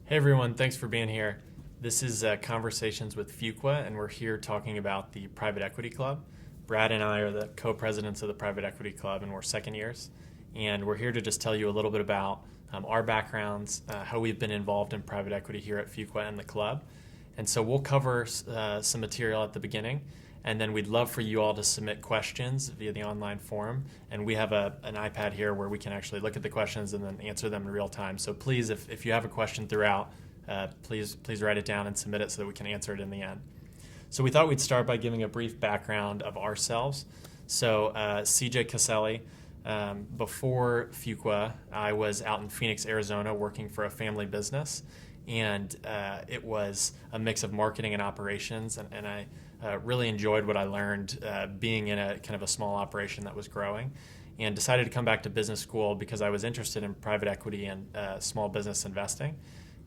Hey everyone, thanks for being here. This is Conversations with Fuqua, and we're here talking about the Private Equity Club. Brad and I are the co-presidents of the Private Equity Club, and we're second years. And we're here to just tell you a little bit about our backgrounds, how we've been involved in private equity here at Fuqua and the club. And so we'll cover some material at the beginning, and then we'd love for you all to submit questions via the online forum. And we have an iPad here where we can actually look at the questions and then answer them in real time. So please, if you have a question throughout, please write it down and submit it so that we can answer it in the end. So we thought we'd start by giving a brief background of ourselves. So CJ Caselli, before Fuqua, I was out in Phoenix, Arizona, working for a family business. And it was a mix of marketing and operations, and I really enjoyed what I learned being in a kind of a small operation that was growing, and decided to come back to business school because I was interested in private equity and small business investing,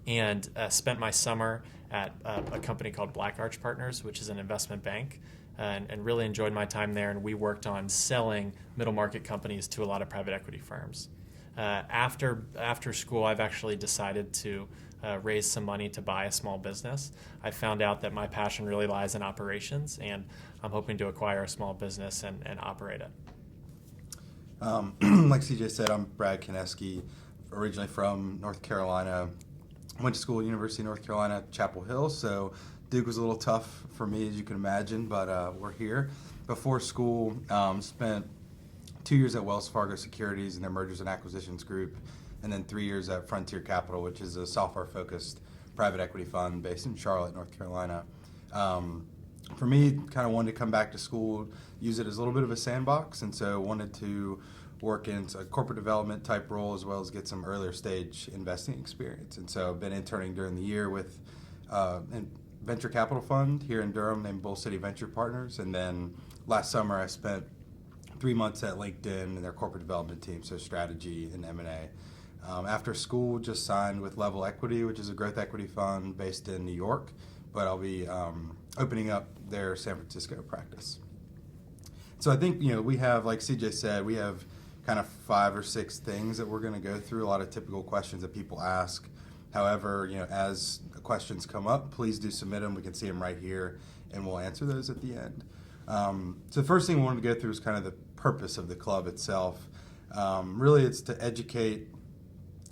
and spent my summer at a company called Black Arch Partners, which is an investment bank, and really enjoyed my time there, and we worked on selling middle market companies to a lot of private equity firms. After school, I've actually decided to raise some money to buy a small business. I found out that my passion really lies in operations, and I'm hoping to acquire a small business and operate it. Like CJ said, I'm Brad Kineski, originally from North Carolina. Went to school at University of North Carolina, Chapel Hill, so Duke was a little tough for me, as you can imagine, but we're here. Before school, spent 2 years at Wells Fargo Securities in their mergers and acquisitions group, and then 3 years at Frontier Capital, which is a software-focused private equity fund based in Charlotte, North Carolina. For me, kind of wanted to come back to school, use it as a little bit of a sandbox, and so wanted to work in a corporate development type role as well as get some earlier stage investing experience. And so I've been interning during the year with a venture capital fund here in Durham named Bull City Venture Partners, and then last summer I spent 3 months at LinkedIn and their corporate development team, so strategy and M&A. After school, just signed with Level Equity, which is a growth equity fund based in New York, but I'll be opening up their San Francisco practice. So I think, we have, like CJ said, we have kind of 5 or 6 things that we're going to go through, a lot of typical questions that people ask. However, as the questions come up, please do submit them. We can see them right here, and we'll answer those at the end. So the first thing we wanted to go through is kind of the purpose of the club itself. Really, it's to educate,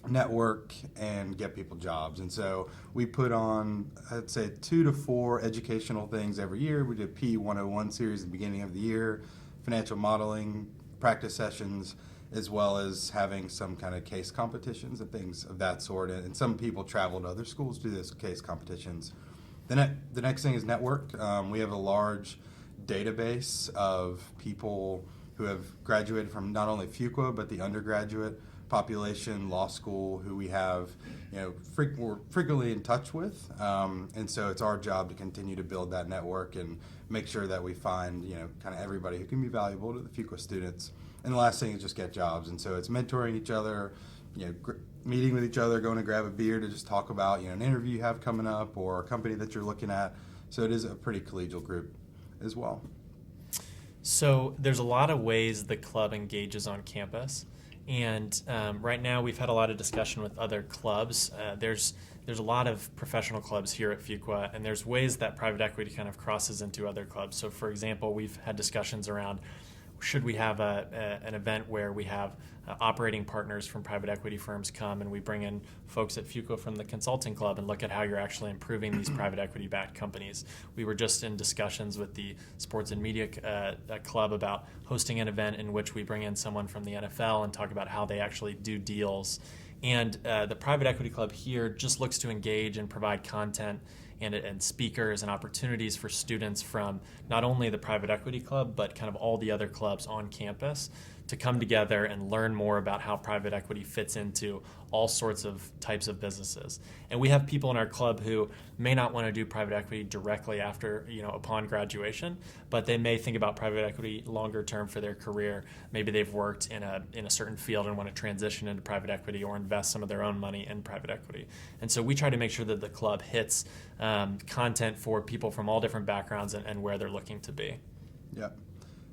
network, and get people jobs. And so we put on, I'd say, 2 to 4 educational things every year. We did P101 series at the beginning of the year, financial modeling, practice sessions, as well as having some kind of case competitions and things of that sort. And some people travel to other schools to do those case competitions. The next thing is network. We have a large database of people who have graduated from not only Fuqua, but the undergraduate population, law school, who we have, we're frequently in touch with. And so it's our job to continue to build that network and make sure that we find, kind of everybody who can be valuable to the Fuqua students. And the last thing is just get jobs. And so it's mentoring each other, meeting with each other, going to grab a beer to just talk about, an interview you have coming up or a company that you're looking at. So it is a pretty collegial group as well. So there's a lot of ways the club engages on campus. And right now we've had a lot of discussion with other clubs. There's a lot of professional clubs here at Fuqua, and there's ways that private equity kind of crosses into other clubs. So for example, we've had discussions around, should we have an event where we have operating partners from private equity firms come and we bring in folks at Fuqua from the consulting club and look at how you're actually improving these private equity-backed companies. We were just in discussions with the Sports and Media Club about hosting an event in which we bring in someone from the NFL and talk about how they actually do deals. And the private equity club here just looks to engage and provide content and speakers and opportunities for students from not only the private equity club, but kind of all the other clubs on campus to come together and learn more about how private equity fits into all sorts of types of businesses. And we have people in our club who may not want to do private equity directly after, upon graduation, but they may think about private equity longer term for their career. Maybe they've worked in a certain field and want to transition into private equity or invest some of their own money in private equity. And so we try to make sure that the club hits content for people from all different backgrounds and where they're looking to be. Yeah.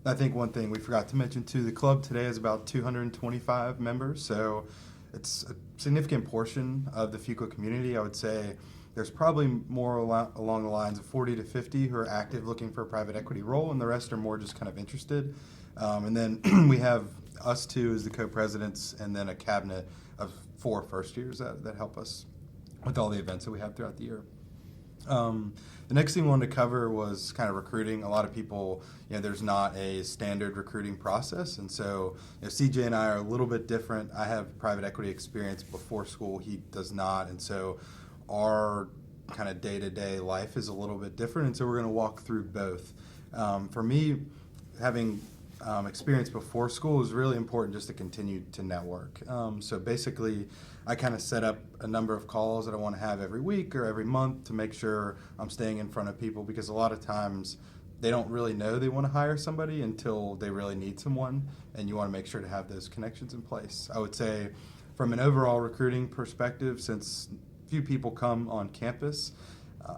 I think one thing we forgot to mention too, the club today is about 225 members, so it's a significant portion of the Fuqua community. I would say there's probably more along the lines of 40 to 50 who are active looking for a private equity role, and the rest are more just kind of interested. And then we have us two as the co-presidents, and then a cabinet of 4 first years that help us with all the events that we have throughout the year. The next thing we wanted to cover was kind of recruiting. A lot of people, there's not a standard recruiting process, and so CJ and I are a little bit different. I have private equity experience before school. He does not, and so our kind of day-to-day life is a little bit different, and so we're going to walk through both. For me, having experience before school is really important just to continue to network. So basically, I kind of set up a number of calls that I want to have every week or every month to make sure I'm staying in front of people, because a lot of times they don't really know they want to hire somebody until they really need someone, and you want to make sure to have those connections in place. I would say from an overall recruiting perspective, since few people come on campus,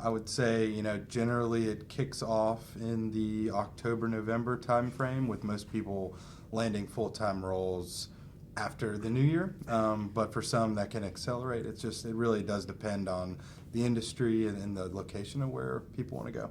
I would say, generally it kicks off in the October-November timeframe, with most people landing full-time roles after the new year. But for some, that can accelerate. It really does depend on the industry and the location of where people want to go.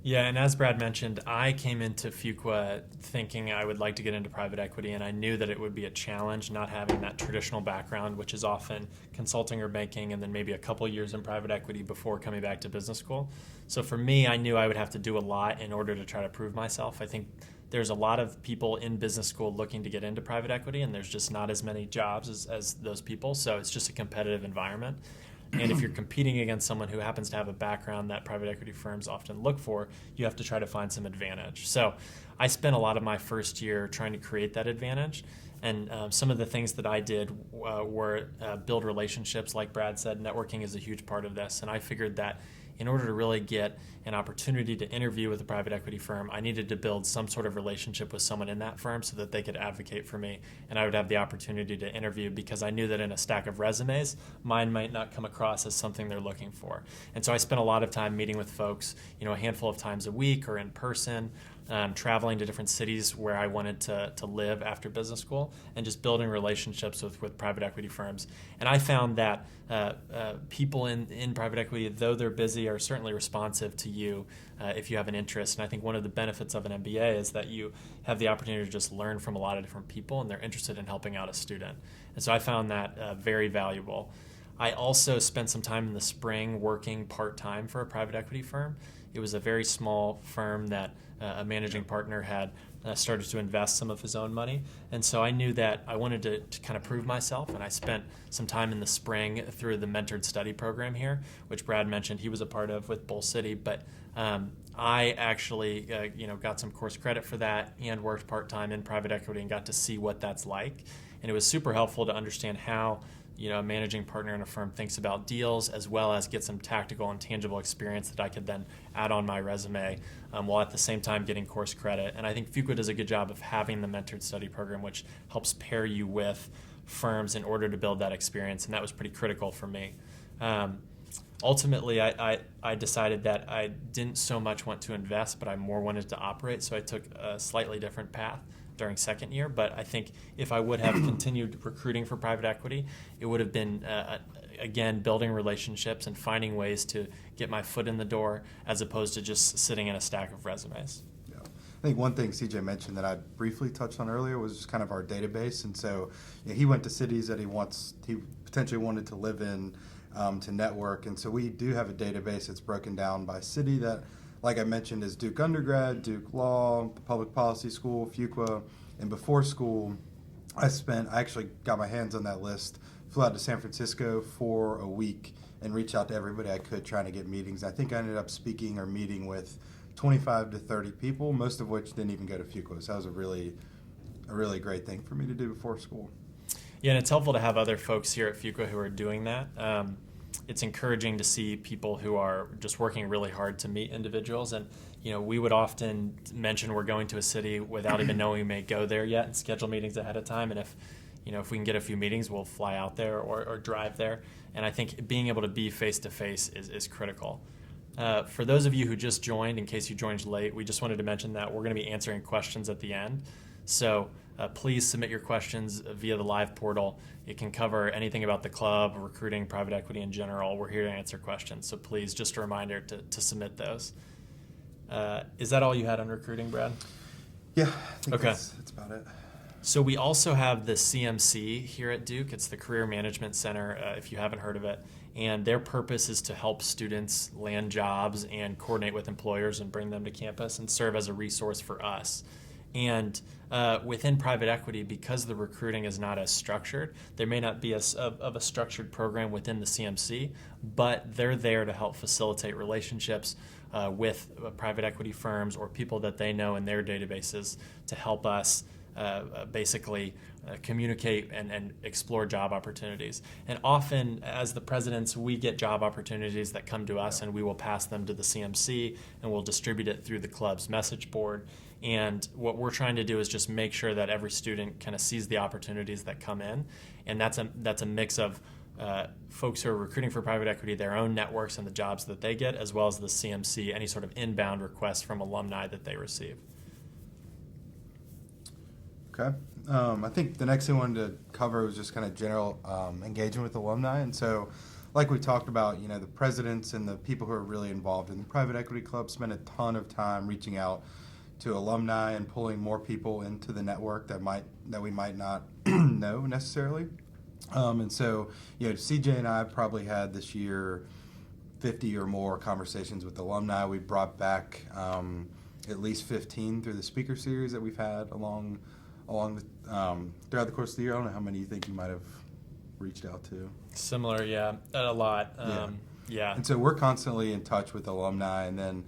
Yeah, and as Brad mentioned, I came into Fuqua thinking I would like to get into private equity, and I knew that it would be a challenge not having that traditional background, which is often consulting or banking, and then maybe a couple years in private equity before coming back to business school. So for me, I knew I would have to do a lot in order to try to prove myself. I think there's a lot of people in business school looking to get into private equity, and there's just not as many jobs as those people, so it's just a competitive environment. And if you're competing against someone who happens to have a background that private equity firms often look for, you have to try to find some advantage. So I spent a lot of my first year trying to create that advantage. And some of the things that I did were build relationships. Like Brad said, networking is a huge part of this. And I figured that in order to really get an opportunity to interview with a private equity firm, I needed to build some sort of relationship with someone in that firm so that they could advocate for me, and I would have the opportunity to interview, because I knew that in a stack of resumes, mine might not come across as something they're looking for. And so I spent a lot of time meeting with folks, a handful of times a week or in person, traveling to different cities where I wanted to live after business school, and just building relationships with private equity firms. And I found that people in private equity, though they're busy, are certainly responsive to you if you have an interest. And I think one of the benefits of an MBA is that you have the opportunity to just learn from a lot of different people, and they're interested in helping out a student. And so I found that very valuable. I also spent some time in the spring working part-time for a private equity firm. It was a very small firm that a managing partner had started to invest some of his own money. And so I knew that I wanted to kind of prove myself, and I spent some time in the spring through the mentored study program here, which Brad mentioned he was a part of with Bull City. But I actually got some course credit for that and worked part-time in private equity and got to see what that's like. And it was super helpful to understand how a managing partner in a firm thinks about deals, as well as get some tactical and tangible experience that I could then add on my resume, while at the same time getting course credit. And I think Fuqua does a good job of having the mentored study program, which helps pair you with firms in order to build that experience, and that was pretty critical for me. Ultimately, I decided that I didn't so much want to invest, but I more wanted to operate, so I took a slightly different path during second year. But I think if I would have continued recruiting for private equity, it would have been, again, building relationships and finding ways to get my foot in the door, as opposed to just sitting in a stack of resumes. Yeah. I think one thing CJ mentioned that I briefly touched on earlier was just kind of our database. And so he went to cities that he potentially wanted to live in, to network. And so we do have a database that's broken down by city that, like I mentioned, is Duke undergrad, Duke Law, Public Policy School, Fuqua. And before school, I actually got my hands on that list, flew out to San Francisco for a week and reached out to everybody I could trying to get meetings. I think I ended up speaking or meeting with 25 to 30 people, most of which didn't even go to Fuqua. So that was a really great thing for me to do before school. Yeah, and it's helpful to have other folks here at Fuqua who are doing that. It's encouraging to see people who are just working really hard to meet individuals. And, we would often mention we're going to a city without even knowing we may go there yet, and schedule meetings ahead of time. And if we can get a few meetings, we'll fly out there or drive there. And I think being able to be face-to-face is critical. For those of you who just joined, in case you joined late, we just wanted to mention that we're going to be answering questions at the end. So please submit your questions via the live portal. It can cover anything about the club, recruiting, private equity in general. We're here to answer questions, so please, just a reminder to submit those. Is that all you had on recruiting, Brad? Yeah, I think that's about it. So we also have the CMC here at Duke. It's the Career Management Center, if you haven't heard of it. And their purpose is to help students land jobs and coordinate with employers and bring them to campus and serve as a resource for us. And within private equity, because the recruiting is not as structured, there may not be a structured program within the CMC, but they're there to help facilitate relationships with private equity firms or people that they know in their databases to help us basically communicate and explore job opportunities. And often, as the presidents, we get job opportunities that come to us, and we will pass them to the CMC, and we'll distribute it through the club's message board. And what we're trying to do is just make sure that every student kind of sees the opportunities that come in, and that's a mix of folks who are recruiting for private equity, their own networks and the jobs that they get, as well as the CMC, any sort of inbound requests from alumni that they receive. Okay. I think the next thing I wanted to cover was just kind of general engagement with alumni. And so, like we talked about, the presidents and the people who are really involved in the private equity club spend a ton of time reaching out to alumni and pulling more people into the network that we might not know necessarily. And so, CJ and I probably had this year 50 or more conversations with alumni. We brought back at least 15 through the speaker series that we've had throughout the course of the year. I don't know how many you think you might have reached out to. Similar, yeah, a lot. Yeah. And so we're constantly in touch with alumni, and then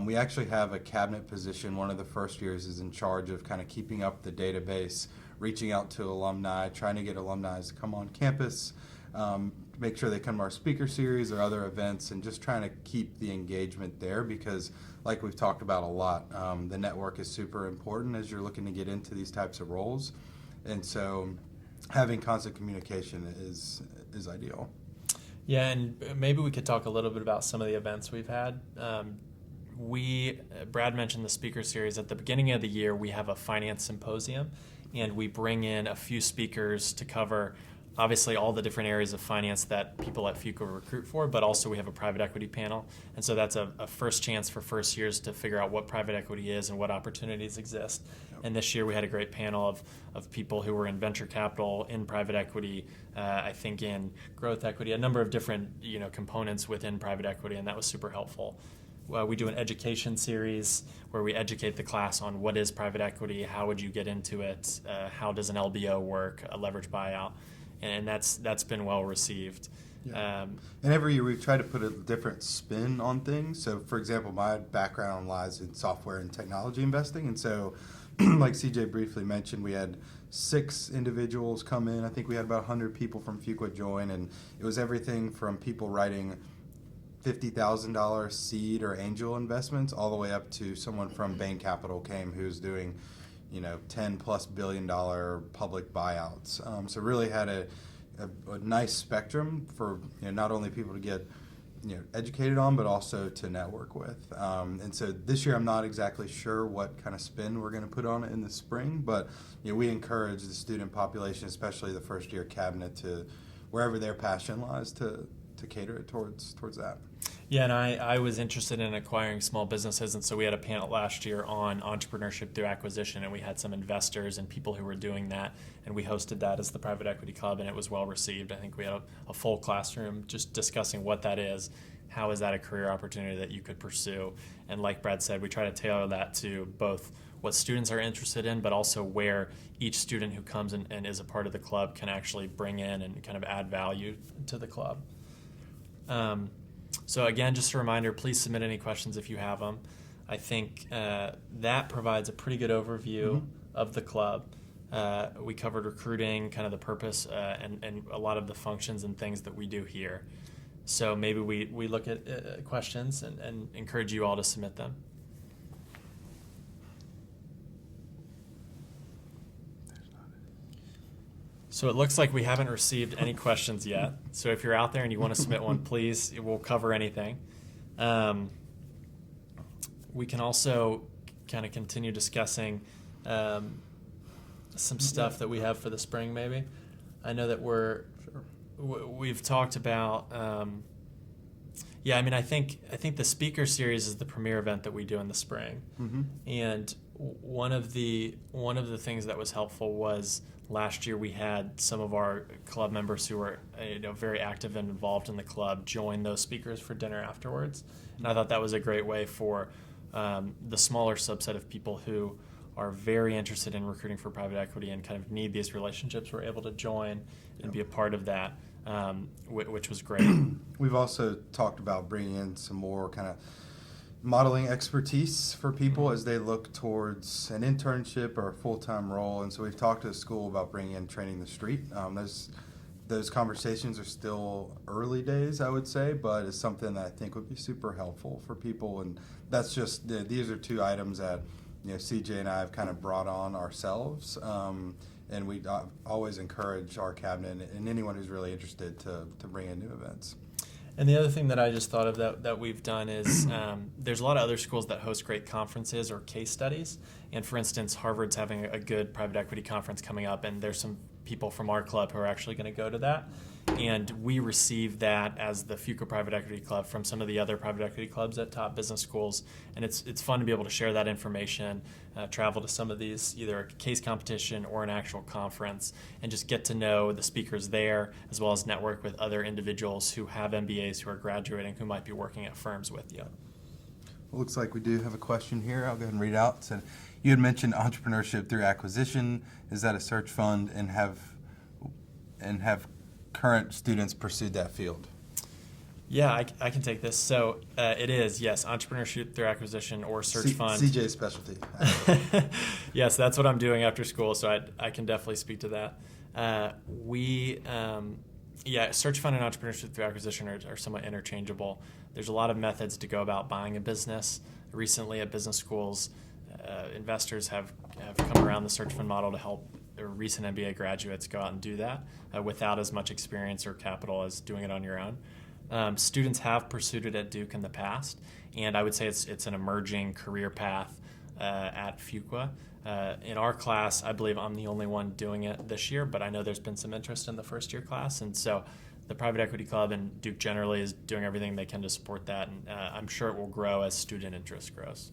we actually have a cabinet position. One of the first years is in charge of kind of keeping up the database, reaching out to alumni, trying to get alumni to come on campus, make sure they come to our speaker series or other events, and just trying to keep the engagement there because, like we've talked about a lot, the network is super important as you're looking to get into these types of roles. And so having constant communication is ideal. Yeah, and maybe we could talk a little bit about some of the events we've had. Brad mentioned the speaker series. At the beginning of the year, we have a finance symposium, and we bring in a few speakers to cover obviously all the different areas of finance that people at Fuqua recruit for, but also we have a private equity panel. And so that's a first chance for first years to figure out what private equity is and what opportunities exist. Yep. And this year we had a great panel of people who were in venture capital, in private equity, I think in growth equity, a number of different components within private equity, and that was super helpful. We do an education series where we educate the class on what is private equity, how would you get into it, how does an LBO work, a leverage buyout, and that's been well received. Yeah. And every year we've tried to put a different spin on things. So, for example, my background lies in software and technology investing, and so like CJ briefly mentioned, we had 6 individuals come in. I think we had about 100 people from Fuqua join, and it was everything from people writing $50,000 seed or angel investments all the way up to someone from Bain Capital came who's doing $10+ billion public buyouts. So really had a nice spectrum for not only people to get educated on, but also to network with. And so this year I'm not exactly sure what kind of spin we're going to put on it in the spring, but we encourage the student population, especially the first year cabinet, to wherever their passion lies to cater it towards that. Yeah, and I was interested in acquiring small businesses, and so we had a panel last year on entrepreneurship through acquisition, and we had some investors and people who were doing that, and we hosted that as the Private Equity Club, and it was well received. I think we had a full classroom just discussing what that is, how is that a career opportunity that you could pursue, and like Brad said, we try to tailor that to both what students are interested in, but also where each student who comes and is a part of the club can actually bring in and kind of add value to the club. So again, just a reminder, please submit any questions if you have them. I think that provides a pretty good overview of the club. We covered recruiting, kind of the purpose, and a lot of the functions and things that we do here. So maybe we look at questions and encourage you all to submit them. So it looks like we haven't received any questions yet. So if you're out there and you want to submit one, please, we'll cover anything. We can also kind of continue discussing some stuff that we have for the spring, maybe. I know that we've talked about. I think the speaker series is the premier event that we do in the spring, and one of the things that was helpful was last year we had some of our club members who were very active and involved in the club join those speakers for dinner afterwards, and I thought that was a great way for the smaller subset of people who are very interested in recruiting for private equity and kind of need these relationships were able to join and be a part of that, which was great. We've also talked about bringing in some more kind of modeling expertise for people as they look towards an internship or a full-time role. And so we've talked to the school about bringing in Training the Street. Those conversations are still early days, I would say, but it's something that I think would be super helpful for people. And that's just, these are two items that CJ and I have kind of brought on ourselves. And we always encourage our cabinet and anyone who's really interested to bring in new events. And the other thing that I just thought of that we've done is there's a lot of other schools that host great conferences or case studies. And for instance, Harvard's having a good private equity conference coming up, and there's some people from our club who are actually going to go to that. And we received that as the Fuqua Private Equity Club from some of the other private equity clubs at top business schools. And it's fun to be able to share that information, travel to some of these, either a case competition or an actual conference, and just get to know the speakers there, as well as network with other individuals who have MBAs who are graduating, who might be working at firms with you. Well, looks like we do have a question here. I'll go ahead and read out. It said, you had mentioned entrepreneurship through acquisition. Is that a search fund, and have current students pursued that field? Yeah, I can take this. So it is, yes, entrepreneurship through acquisition or search fund. CJ's specialty. Yes, that's what I'm doing after school, so I can definitely speak to that. Search fund and entrepreneurship through acquisition are somewhat interchangeable. There's a lot of methods to go about buying a business. Recently at business schools, investors have come around the search fund model to help recent MBA graduates go out and do that without as much experience or capital as doing it on your own. Students have pursued it at Duke in the past, and I would say it's an emerging career path at Fuqua. In our class, I believe I'm the only one doing it this year, but I know there's been some interest in the first-year class, and so the Private Equity Club and Duke generally is doing everything they can to support that, and I'm sure it will grow as student interest grows.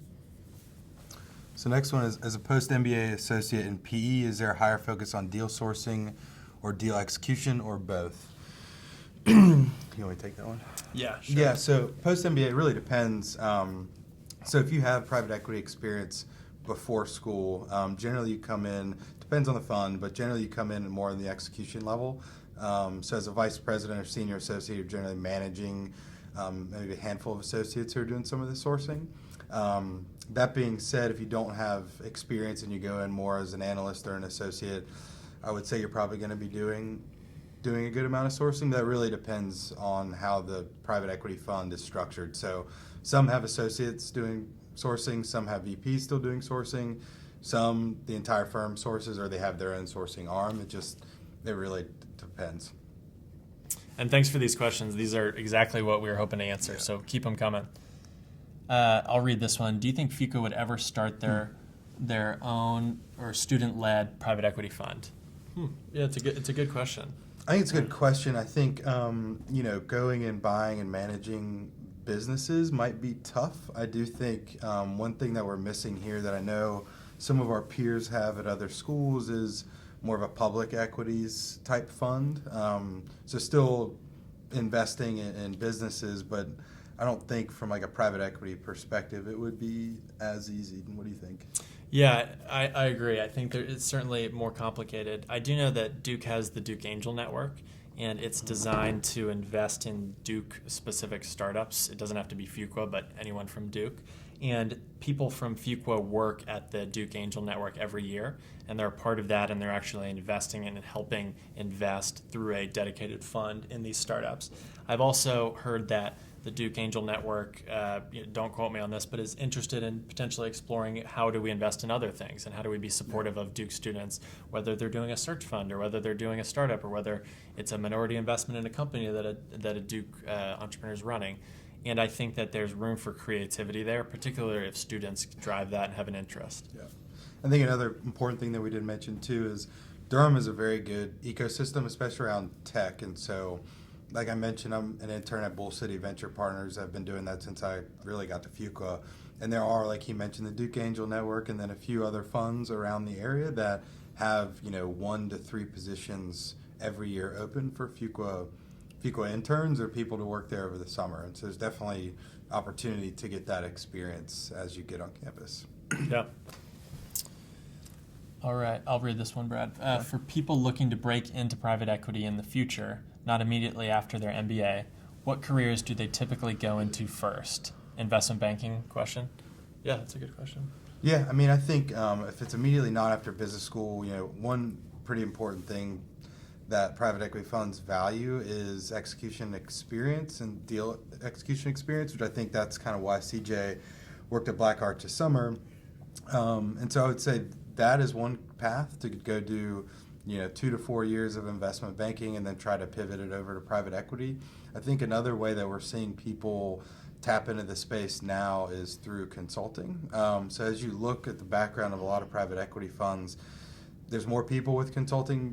So next one is, as a post-MBA associate in PE, is there a higher focus on deal sourcing or deal execution, or both? You want me to take that one? Yeah, sure. Yeah, so post-MBA really depends. So if you have private equity experience before school, generally you come in, depends on the fund, but generally you come in more in the execution level. So as a vice president or senior associate, you're generally managing maybe a handful of associates who are doing some of the sourcing. That being said, if you don't have experience and you go in more as an analyst or an associate, I would say you're probably going to be doing a good amount of sourcing. That really depends on how the private equity fund is structured. So some have associates doing sourcing, some have VPs still doing sourcing, some the entire firm sources, or they have their own sourcing arm. It really depends. And thanks for these questions. These are exactly what we were hoping to answer, so keep them coming. I'll read this one. Do you think Fuqua would ever start their own or student-led private equity fund? Yeah, it's a good question. I think it's a good question. I think going and buying and managing businesses might be tough. I do think one thing that we're missing here that I know some of our peers have at other schools is more of a public equities type fund. So still investing in businesses, but I don't think from like a private equity perspective it would be as easy. What do you think? Yeah, I agree. I think it's certainly more complicated. I do know that Duke has the Duke Angel Network, and it's designed to invest in Duke-specific startups. It doesn't have to be Fuqua, but anyone from Duke. And people from Fuqua work at the Duke Angel Network every year, and they're a part of that, and they're actually investing in and helping invest through a dedicated fund in these startups. I've also heard that the Duke Angel Network, don't quote me on this, but is interested in potentially exploring how do we invest in other things and how do we be supportive of Duke students, whether they're doing a search fund or whether they're doing a startup or whether it's a minority investment in a company that a Duke entrepreneur is running. And I think that there's room for creativity there, particularly if students drive that and have an interest. Yeah. I think another important thing that we didn't mention too is Durham is a very good ecosystem, especially around tech. And so, like I mentioned, I'm an intern at Bull City Venture Partners. I've been doing that since I really got to Fuqua. And there are, like he mentioned, the Duke Angel Network and then a few other funds around the area that have, 1 to 3 positions every year open for Fuqua interns or people to work there over the summer. And so there's definitely opportunity to get that experience as you get on campus. Yeah. All right, I'll read this one, Brad. For people looking to break into private equity in the future, not immediately after their MBA, what careers do they typically go into first? Investment banking question? Yeah, that's a good question. Yeah, I mean, I think if it's immediately not after business school, one pretty important thing that private equity funds value is execution experience and deal execution experience, which I think that's kind of why CJ worked at Black Arch this summer. And so I would say that is one path to go do 2 to 4 years of investment banking and then try to pivot it over to private equity. I think another way that we're seeing people tap into the space now is through consulting. So as you look at the background of a lot of private equity funds, there's more people with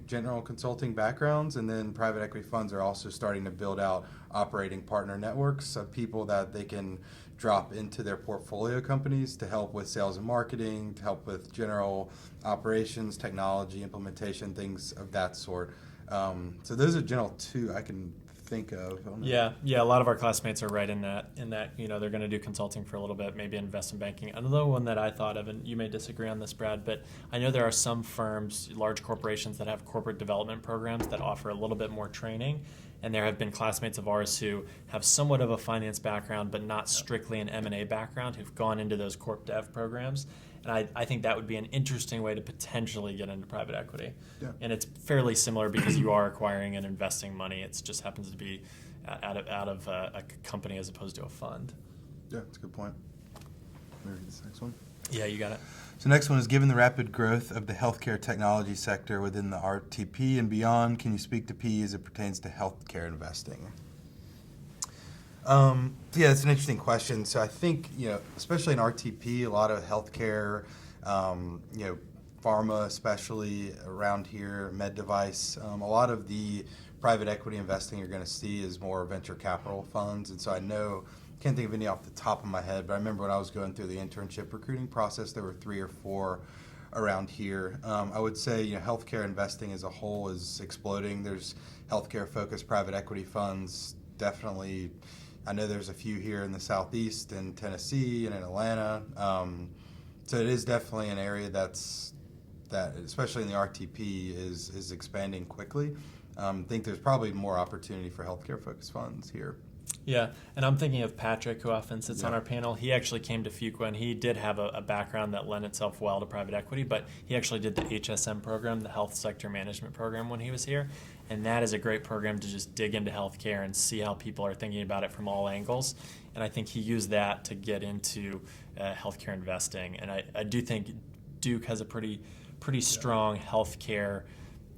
general consulting backgrounds, and then private equity funds are also starting to build out operating partner networks of people that they can drop into their portfolio companies to help with sales and marketing, to help with general operations, technology, implementation, things of that sort. So those are general 2 I can think of. Yeah. A lot of our classmates are right in that, they're going to do consulting for a little bit, maybe investment banking. Another one that I thought of, and you may disagree on this, Brad, but I know there are some firms, large corporations that have corporate development programs that offer a little bit more training. And there have been classmates of ours who have somewhat of a finance background, but not strictly an M&A background, who've gone into those corp dev programs. And I think that would be an interesting way to potentially get into private equity. Yeah. And it's fairly similar because you are acquiring and investing money. It just happens to be out of a company as opposed to a fund. Yeah, that's a good point. Let me read this next one. Yeah, you got it. So next one is, given the rapid growth of the healthcare technology sector within the RTP and beyond, can you speak to PE as it pertains to healthcare investing? Yeah, it's an interesting question. So I think, especially in RTP, a lot of healthcare, pharma especially around here, med device, a lot of the private equity investing you're going to see is more venture capital funds. And so can't think of any off the top of my head, but I remember when I was going through the internship recruiting process, there were 3 or 4 around here. I would say, healthcare investing as a whole is exploding. There's healthcare-focused private equity funds, definitely. I know there's a few here in the Southeast, in Tennessee, and in Atlanta. So it is definitely an area that, especially in the RTP, is expanding quickly. I think there's probably more opportunity for healthcare-focused funds here. Yeah, and I'm thinking of Patrick, who often sits on our panel. He actually came to Fuqua, and he did have a background that lent itself well to private equity, but he actually did the HSM program, the Health Sector Management Program, when he was here. And that is a great program to just dig into healthcare and see how people are thinking about it from all angles. And I think he used that to get into healthcare investing. And I do think Duke has a pretty strong healthcare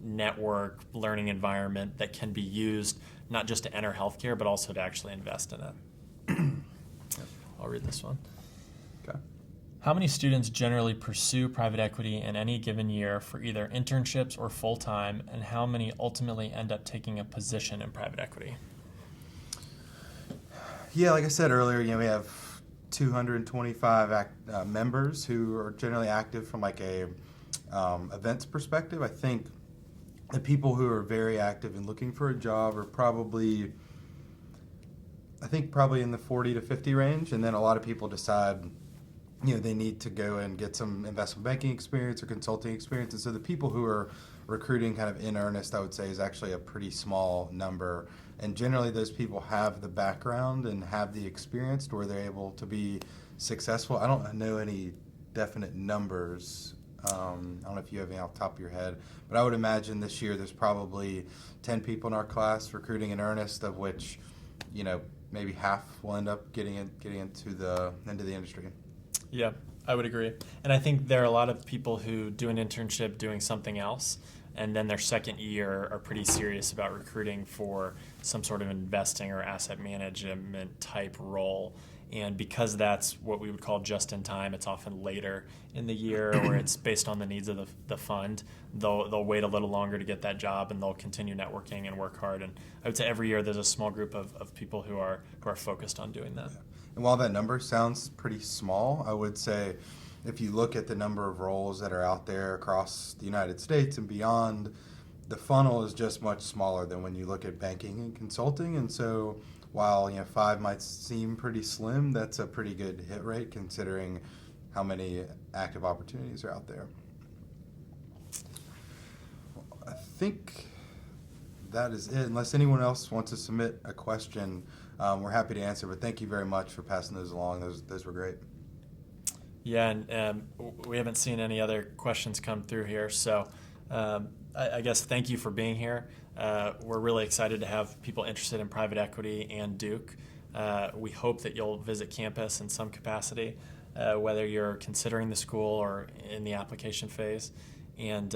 network learning environment that can be used not just to enter healthcare, but also to actually invest in it. I'll read this one. Okay. How many students generally pursue private equity in any given year for either internships or full-time, and how many ultimately end up taking a position in private equity? Yeah, like I said earlier, we have 225 members who are generally active from like a events perspective. I think the people who are very active in looking for a job are probably in the 40 to 50 range, and then a lot of people decide they need to go and get some investment banking experience or consulting experience. And so the people who are recruiting kind of in earnest, I would say, is actually a pretty small number. And generally those people have the background and have the experience to where they're able to be successful. I don't know any definite numbers. I don't know if you have any off the top of your head, but I would imagine this year there's probably 10 people in our class recruiting in earnest, of which, maybe half will end up getting into the industry. Yeah, I would agree. And I think there are a lot of people who do an internship doing something else, and then their second year are pretty serious about recruiting for some sort of investing or asset management type role. And because that's what we would call just in time, it's often later in the year or it's based on the needs of the fund. They'll wait a little longer to get that job and they'll continue networking and work hard. And I would say every year there's a small group of people who are focused on doing that. Yeah. And while that number sounds pretty small, I would say if you look at the number of roles that are out there across the United States and beyond, the funnel is just much smaller than when you look at banking and consulting. And so while 5 might seem pretty slim, that's a pretty good hit rate considering how many active opportunities are out there. I think that is it. Unless anyone else wants to submit a question, we're happy to answer. But thank you very much for passing those along. Those were great. Yeah, and we haven't seen any other questions come through here. So I guess thank you for being here. We're really excited to have people interested in private equity and Duke. We hope that you'll visit campus in some capacity, whether you're considering the school or in the application phase. And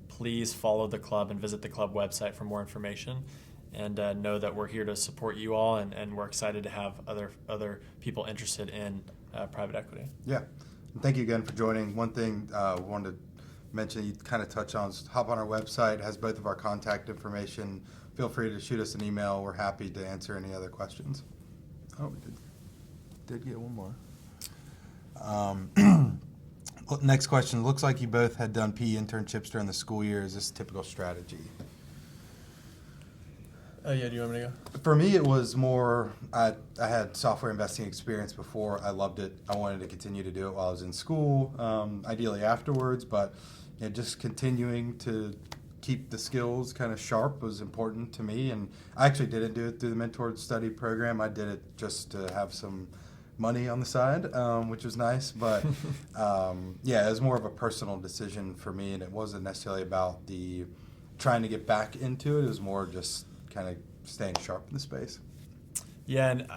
please follow the club and visit the club website for more information. And know that we're here to support you all, and we're excited to have other people interested in private equity. Yeah. And thank you again for joining. One thing I wanted to mention, you kind of touch on, is hop on our website. It has both of our contact information. Feel free to shoot us an email. We're happy to answer any other questions. Oh, we did get one more. Next question. Looks like you both had done PE internships during the school year. Is this a typical strategy? Yeah, do you want me to go? For me, it was more, I had software investing experience before. I loved it. I wanted to continue to do it while I was in school, ideally afterwards, but just continuing to keep the skills kind of sharp was important to me. And I actually didn't do it through the mentored study program. I did it just to have some money on the side, which was nice. But it was more of a personal decision for me, and it wasn't necessarily about the trying to get back into it. It was more just kind of staying sharp in the space. Yeah, and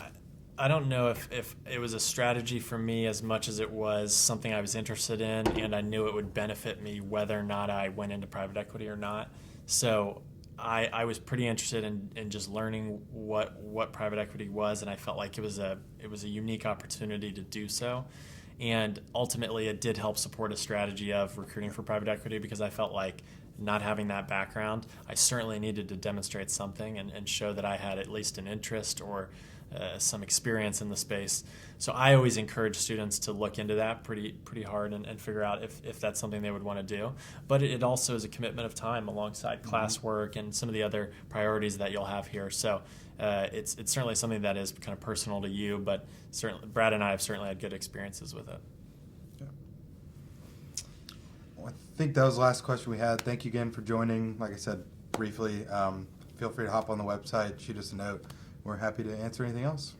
I don't know if it was a strategy for me as much as it was something I was interested in, and I knew it would benefit me whether or not I went into private equity or not. So I was pretty interested in just learning what private equity was, and I felt like it was a unique opportunity to do so. And ultimately, it did help support a strategy of recruiting for private equity because I felt like not having that background, I certainly needed to demonstrate something and show that I had at least an interest or some experience in the space. So I always encourage students to look into that pretty hard and figure out if that's something they would want to do. But it also is a commitment of time alongside classwork and some of the other priorities that you'll have here. So it's certainly something that is kind of personal to you, but certainly Brad and I have certainly had good experiences with it. I think that was the last question we had. Thank you again for joining. Like I said briefly, feel free to hop on the website, shoot us a note. We're happy to answer anything else.